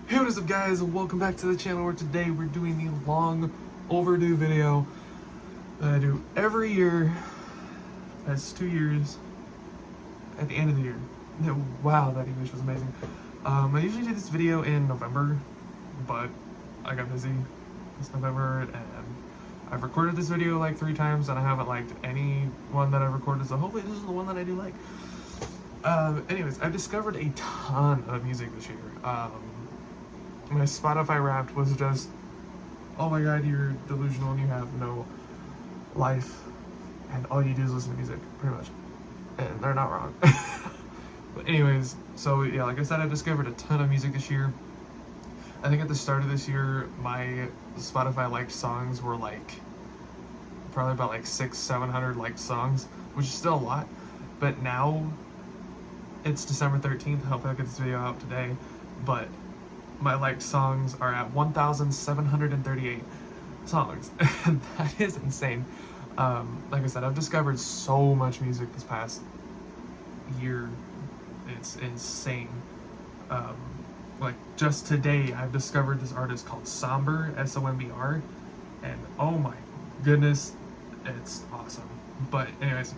Hey, what is up guys, and welcome back to the channel where today we're doing the long overdue video that I do every year. That's 2 years at the end of the year. Wow, that English was amazing. I usually do this video in November, but I got busy this November and I've recorded this video like 3 times and I haven't liked any one that I've recorded, so hopefully this is the one that I do like. Anyways, I've discovered a ton of music this year. My Spotify Wrapped was just, oh my god, you're delusional and you have no life and all you do is listen to music, pretty much. And they're not wrong. But anyways, so yeah, like I said, I discovered a ton of music this year. I think at the start of this year, my Spotify liked songs were like, probably about like 600-700 liked songs, which is still a lot. But now, it's December 13th, hopefully I'll get this video out today, but my liked songs are at 1,738 songs. That is insane. Like I said, I've discovered so much music this past year. It's insane. Like just today, I've discovered this artist called Sombr, S-O-M-B-R, and oh my goodness, it's awesome. But anyways,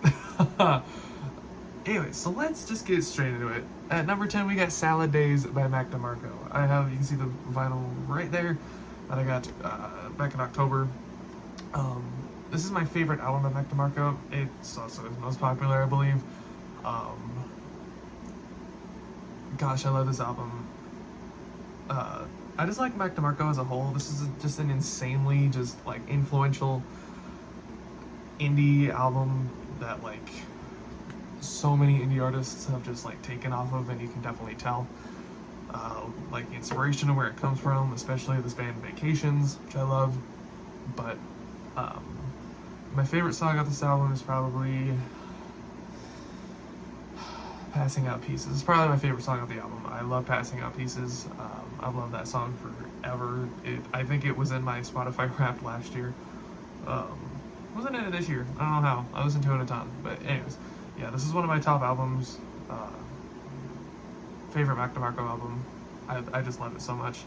so let's just get straight into it. At number 10, we got Salad Days by Mac DeMarco. You can see the vinyl right there that I got back in October. This is my favorite album by Mac DeMarco. It's also his most popular, I believe. Gosh, I love this album. I just like Mac DeMarco as a whole. This is just an insanely just like influential indie album that like so many indie artists have just like taken off of, and you can definitely tell like the inspiration of where it comes from, especially this band Vacations, which I love. But my favorite song off this album is probably Passing Out Pieces. It's probably my favorite song of the album. I love Passing Out Pieces. I've loved that song forever. I think it was in my Spotify Wrapped last year. Wasn't in it this year. I don't know how. I listened to it a ton. But anyways, yeah, this is one of my top albums. Favorite Mac DeMarco album. I just love it so much.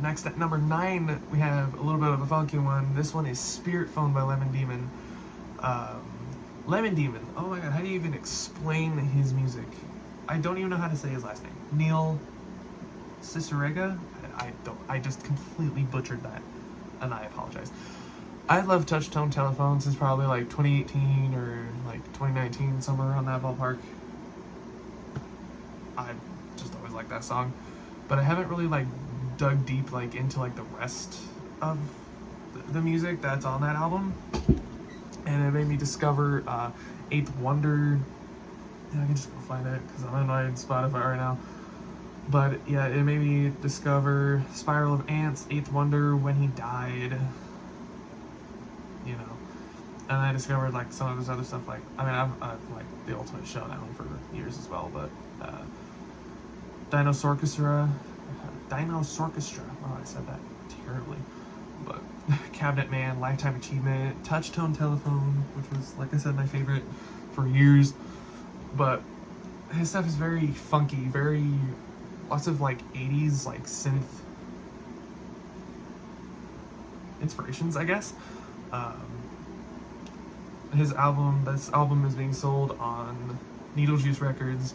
Next at number 9, we have a little bit of a funky one. This one is Spirit Phone by Lemon Demon. Lemon Demon. Oh my god, how do you even explain his music? I don't even know how to say his last name. Neil Cicerega? I just completely butchered that, and I apologize. I love Touch Tone Telephones. It's probably like 2018 or like 2019, somewhere around that ballpark. I just always liked that song, but I haven't really like dug deep like into like the rest of the music that's on that album, and it made me discover Eighth Wonder. Yeah, I can just go find it because I'm on Spotify right now. But yeah, it made me discover Spiral of Ants, Eighth Wonder, When He Died. You know, and I discovered like some of this other stuff. Like, I mean, I've like The Ultimate Showdown for years as well, but Dinosaurchestra. Oh, I said that terribly. But Cabinet Man, Lifetime Achievement, Touch Tone Telephone, which was, like I said, my favorite for years. But his stuff is very funky, very lots of like 80s like synth inspirations, I guess. This album is being sold on Needle Juice Records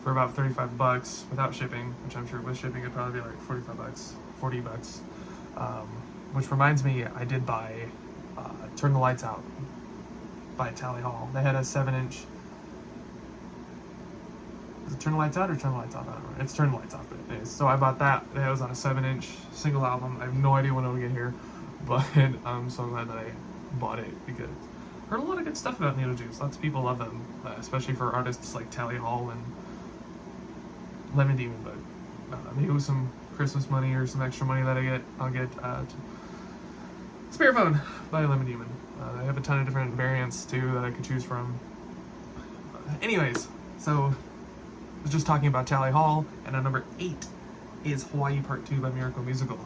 for about $35 without shipping, which I'm sure with shipping it'd probably be like $45, $40. Which reminds me, I did buy Turn the Lights Out by Tally Hall. They had a 7-inch. Is it Turn the Lights Out or Turn the Lights Off? I don't know. It's Turn the Lights Off. But it is. So I bought that. It was on a 7-inch single album. I have no idea when it'll get here, but I'm so glad that I bought it because I heard a lot of good stuff about Needle Juice. Lots of people love them, especially for artists like Tally Hall and Lemon Demon. But maybe with some Christmas money or some extra money that I'll get Spirit Phone by Lemon Demon. They have a ton of different variants too that I could choose from. Anyways, so I was just talking about Tally Hall, and at number 8 is Hawaii Part 2 by Miracle Musical.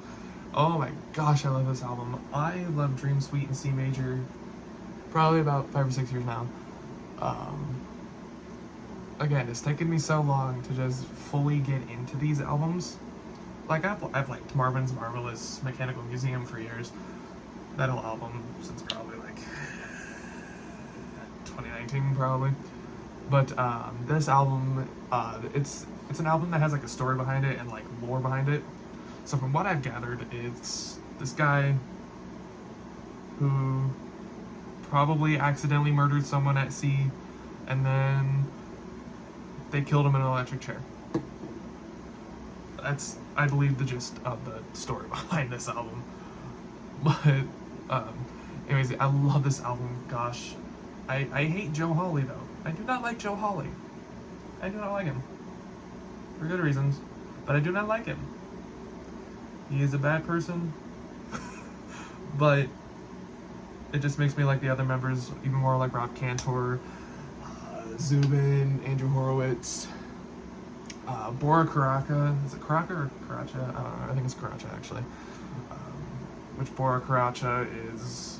Oh my gosh, I love this album. I love Dream Suite in C major probably about 5 or 6 years now. again, it's taken me so long to just fully get into these albums. Like, I've liked Marvin's Marvelous Mechanical Museum for years. That whole album since probably like 2019 probably. But this album, it's an album that has like a story behind it and like lore behind it. So from what I've gathered, it's this guy who probably accidentally murdered someone at sea, and then they killed him in an electric chair. That's, I believe, the gist of the story behind this album. But anyways, I love this album. Gosh, I hate Joe Hawley though. I do not like Joe Hawley. I do not like him for good reasons, but I do not like him. He is a bad person, but it just makes me like the other members even more, like Rob Cantor, Zubin, Andrew Horowitz, Bora Karacha. Is it Karacha or Karacha? I don't know. I think it's Karacha actually. Which Bora Karacha is,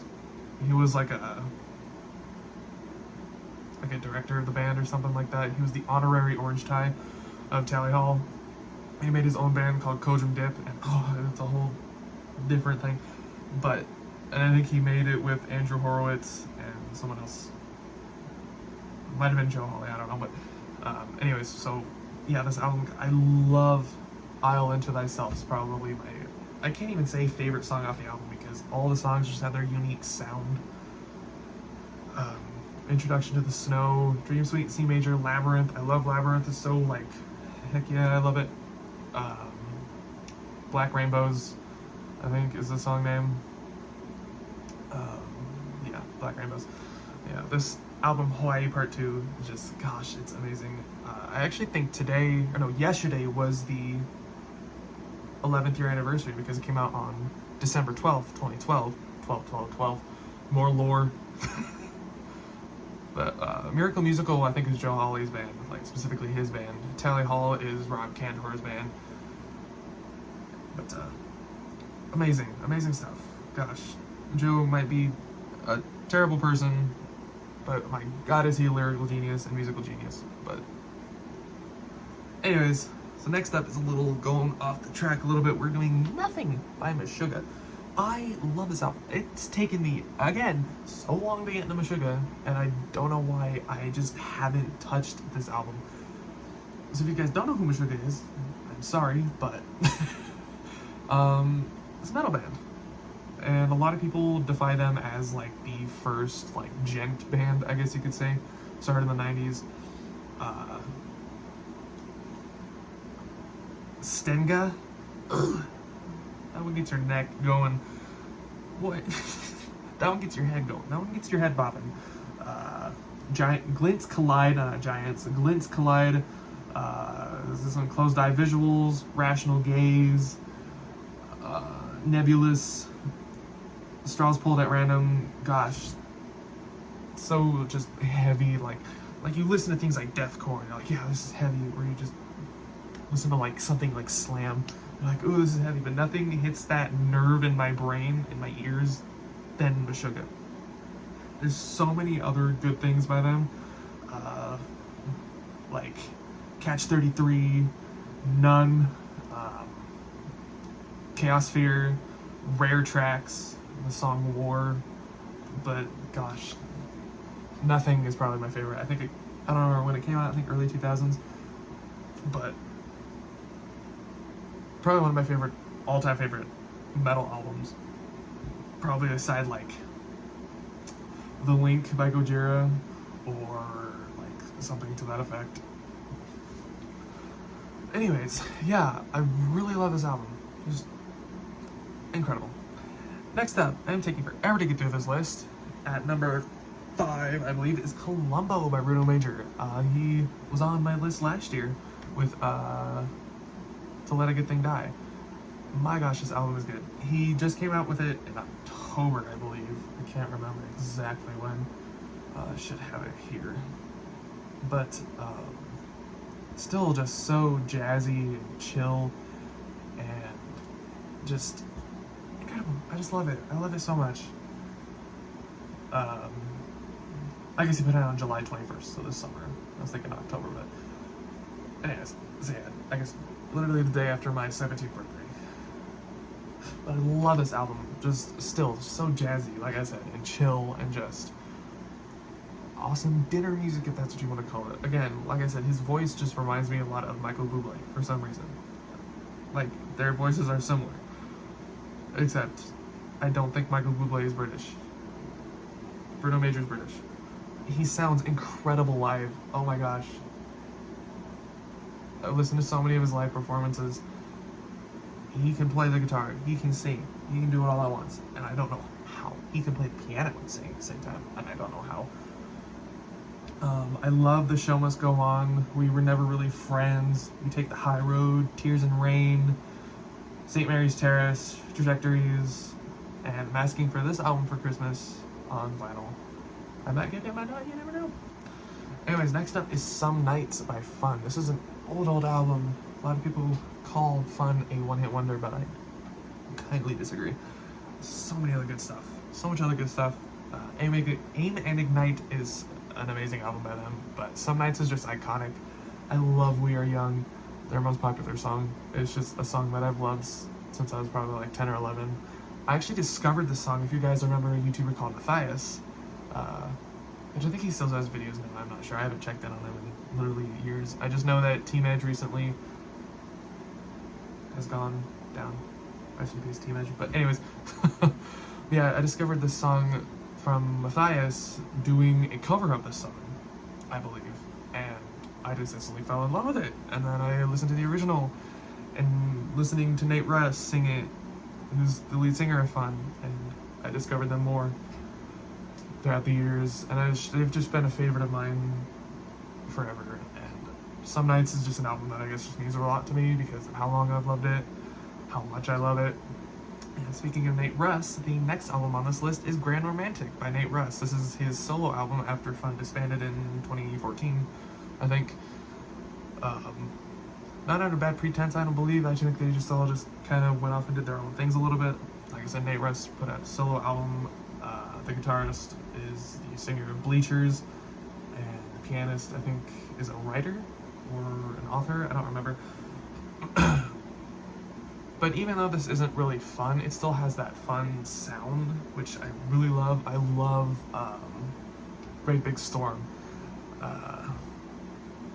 he was like a director of the band or something like that. He was the honorary Orange Tie of Tally Hall. He made his own band called Kojum Dip, and it's a whole different thing. But, and I think he made it with Andrew Horowitz and someone else. Might have been Joe Hawley, I don't know. But anyways, so yeah, this album, I love Isle Into Thyself. Is probably my, I can't even say favorite song off the album because all the songs just have their unique sound. Introduction to the Snow, Dream Suite, C Major, Labyrinth. I love Labyrinth. It's so like, heck yeah, I love it. Black Rainbows, I think is the song name. Yeah, Black Rainbows. Yeah, this album, Hawaii Part 2, is just, gosh, it's amazing. I actually think yesterday was the 11th year anniversary because it came out on December 12th, 2012. 12. More lore. But Miracle Musical, I think, is Joe Hawley's band, like specifically his band. Tally Hall is Rob Cantor's band. But amazing stuff. Gosh, Joe might be a terrible person, but my God, is he a lyrical genius and musical genius. But anyways, so next up is a little going off the track a little bit. We're doing Nothing by Meshuggah. I love this album. It's taken me, again, so long to get into Meshuggah, and I don't know why I just haven't touched this album. So if you guys don't know who Meshuggah is, I'm sorry, but it's a metal band. And a lot of people defy them as like the first like gent band, I guess you could say. Started in the 90s. Stenga. That one gets your neck going. What? That one gets your head going. That one gets your head bopping. Glints Collide, Giants. Glints Collide. This one, Closed Eye Visuals, Rational Gaze, Nebulous, Straws Pulled at Random. Gosh, so just heavy. Like you listen to things like deathcore, and you're like, yeah, this is heavy. Or you just listen to like something like Slam. Like, oh, this is heavy, but nothing hits that nerve in my brain, in my ears, than Meshuggah. There's so many other good things by them, like Catch 33, None, Chaosphere, Rare Tracks, the song War, but gosh, Nothing is probably my favorite. I don't remember when it came out, I think early 2000s, but probably one of my favorite, all-time favorite metal albums. Probably aside like The Link by Gojira or like something to that effect. Anyways, yeah, I really love this album. Just incredible. Next up, I'm taking forever to get through this list. At number 5, I believe, is Columbo by Bruno Major. He was on my list last year with To Let a Good Thing Die. My gosh, this album is good. He just came out with it in October, I believe. I can't remember exactly when. I should have it here. But still just so jazzy and chill and just incredible. I just love it. I love it so much. I guess he put it out on July 21st, so this summer. I was thinking October, but anyways, so yeah, I guess literally the day after my 17th birthday. But I love this album, just still so jazzy, like I said, and chill, and just awesome dinner music, if that's what you want to call it. Again, like I said, his voice just reminds me a lot of Michael Bublé for some reason. Like, their voices are similar. Except, I don't think Michael Bublé is British. Bruno Major's British. He sounds incredible live. Oh my gosh. I've listened to so many of his live performances. He can play the guitar. He can sing. He can do it all at once. And I don't know how. He can play the piano and sing at the same time. And I don't know how. I love The Show Must Go On, We Were Never Really Friends, We Take the High Road, Tears and Rain, St. Mary's Terrace, Trajectories, and masking for this album for Christmas on vinyl. I might get it, I might not, you never know. Anyways, next up is Some Nights by Fun. This is an old album. A lot of people call Fun a one-hit wonder, but I kindly disagree. So many other good stuff. So much other good stuff. Aim and Ignite is an amazing album by them, but Some Nights is just iconic. I love We Are Young, their most popular song. It's just a song that I've loved since I was probably like 10 or 11. I actually discovered this song, if you guys remember a YouTuber called Matthias, which I think he still does videos now, I'm not sure. I haven't checked in on him in literally years. I just know that Team Edge recently has gone down. Rest in peace, Team Edge. But anyways, yeah, I discovered this song from Matthias doing a cover of this song, I believe, and I just instantly fell in love with it. And then I listened to the original, and listening to Nate Ruess sing it, who's the lead singer of Fun, and I discovered them more throughout the years, and they've just been a favorite of mine forever. And Some Nights is just an album that I guess just means a lot to me because of how long I've loved it, how much I love it. And speaking of Nate Ruess, the next album on this list is Grand Romantic by Nate Ruess. This is his solo album after Fun disbanded in 2014, I think. Not under bad pretense, I don't believe. I think they just all kind of went off and did their own things a little bit. Like I said, Nate Ruess put out a solo album. The guitarist is the singer of Bleachers, and the pianist, I think, is a writer or an author. I don't remember. But even though this isn't really fun, it still has that fun sound, which I really love. I love Great Big Storm.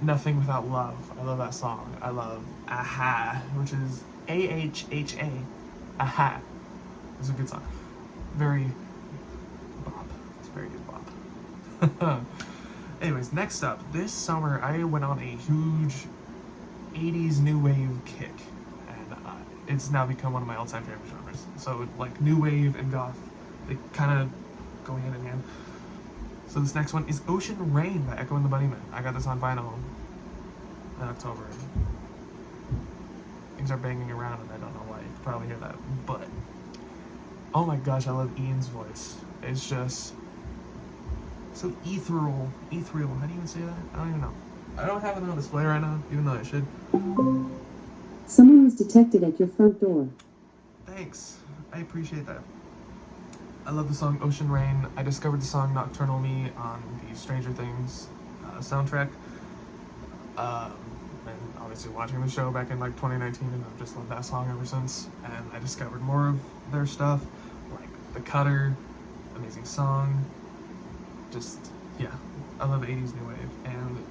Nothing Without Love. I love that song. I love Aha, which is A-H-H-A. Aha. It's a good song. Very bop. It's a very good bop. Anyways, next up, this summer I went on a huge 80s new wave kick. It's now become one of my all-time favorite genres. So, like, new wave and goth, they kind of go hand in hand. So this next one is Ocean Rain by Echo and the Bunnymen. I got this on vinyl in October. Things are banging around and I don't know why. You can probably hear that. But, oh my gosh, I love Ian's voice. It's just so ethereal. Ethereal, how do you even say that? I don't even know. I don't have it on display right now, even though I should. Someone was detected at your front door. Thanks. I appreciate that. I love the song Ocean Rain. I discovered the song Nocturnal Me on the Stranger Things soundtrack. And obviously watching the show back in like 2019, and I've just loved that song ever since. And I discovered more of their stuff, like The Cutter, amazing song. Just, yeah, I love 80s New Wave. And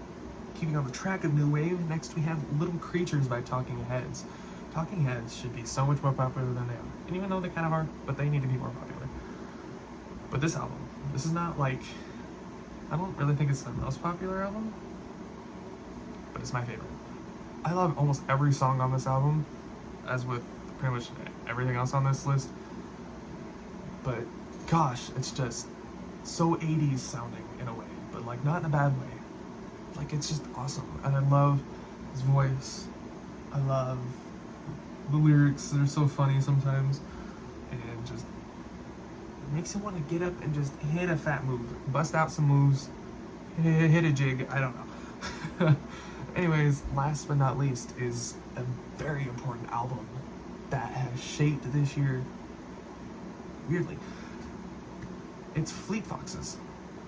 keeping on the track of New Wave, next we have Little Creatures by Talking Heads. Talking Heads should be so much more popular than they are. And even though they kind of are, but they need to be more popular. But this album, this is not like, I don't really think it's the most popular album, but it's my favorite. I love almost every song on this album, as with pretty much everything else on this list. But gosh, it's just so 80s sounding in a way, but like not in a bad way. Like, it's just awesome. And I love his voice. I love the lyrics. They're so funny sometimes. And just makes you want to get up and just hit a fat move. Bust out some moves. Hit a jig. I don't know. Anyways, last but not least is a very important album that has shaped this year weirdly. It's Fleet Foxes.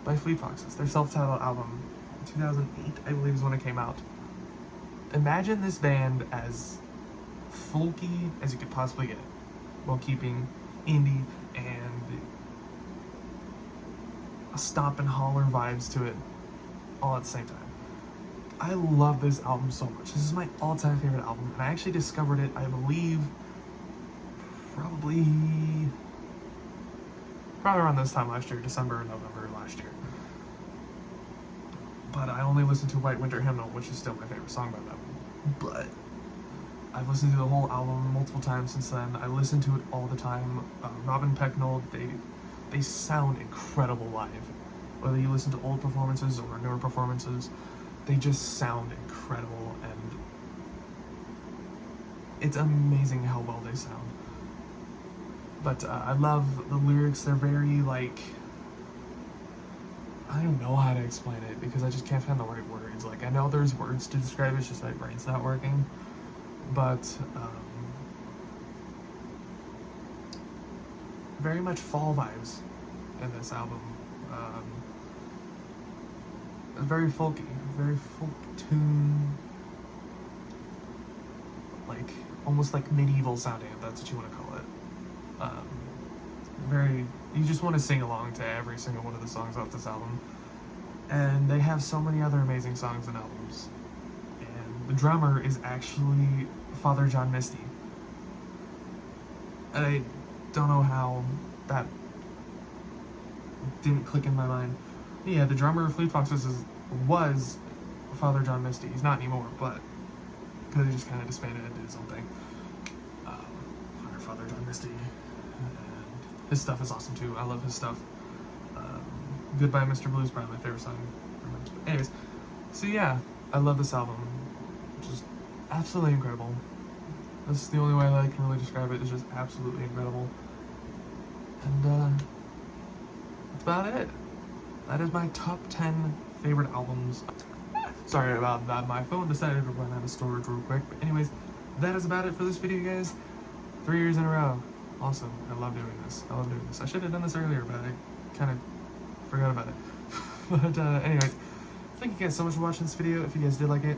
by Fleet Foxes, their self-titled album. 2008, I believe, is when it came out. Imagine this band as folky as you could possibly get, while keeping indie and stomp and holler vibes to it all at the same time. I love this album so much. This is my all-time favorite album, and I actually discovered it, I believe, probably around this time last year, December or November last year. But I only listened to White Winter Hymnal, which is still my favorite song by them. But I've listened to the whole album multiple times since then. I listen to it all the time. Robin Pecknold, they sound incredible live. Whether you listen to old performances or newer performances, they just sound incredible, and it's amazing how well they sound. But I love the lyrics. They're very, like, I don't know how to explain it because I just can't find the right words. Like, I know there's words to describe it, it's just my brain's not working. But very much fall vibes in this album. Very folky, very folk tune, like almost like medieval sounding, if that's what you want to call it. You just want to sing along to every single one of the songs off this album. And they have so many other amazing songs and albums. And the drummer is actually Father John Misty. I don't know how that didn't click in my mind. Yeah, the drummer of Fleet Foxes was Father John Misty. He's not anymore, but because he just kind of disbanded and did something. Under Father John Misty. And his stuff is awesome too. I love his stuff. Goodbye Mr. Blues, probably my favorite song. Anyways, so yeah, I love this album, which is absolutely incredible. That's the only way that I can really describe it. It's just absolutely incredible. And that's about it. That is my top 10 favorite albums. Sorry about that, my phone decided to run out of storage real quick. But anyways, that is about it for this video, guys. 3 years in a row. Awesome. I love doing this. I should have done this earlier, but I kind of forgot about it. But anyways, thank you guys so much for watching this video. If you guys did like it,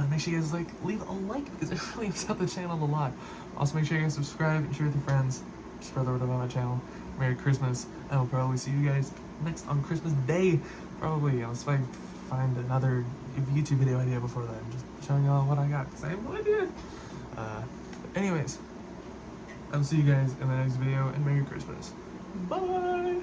make sure you guys leave a like because it really helps out the channel a lot. Also, make sure you guys subscribe and share with your friends. Spread the word about my channel. Merry Christmas, and I'll probably see you guys next on Christmas Day. Probably, unless I find another YouTube video idea before then. Just showing y'all what I got because I have no idea. Anyways, I'll see you guys in the next video, and Merry Christmas. Bye!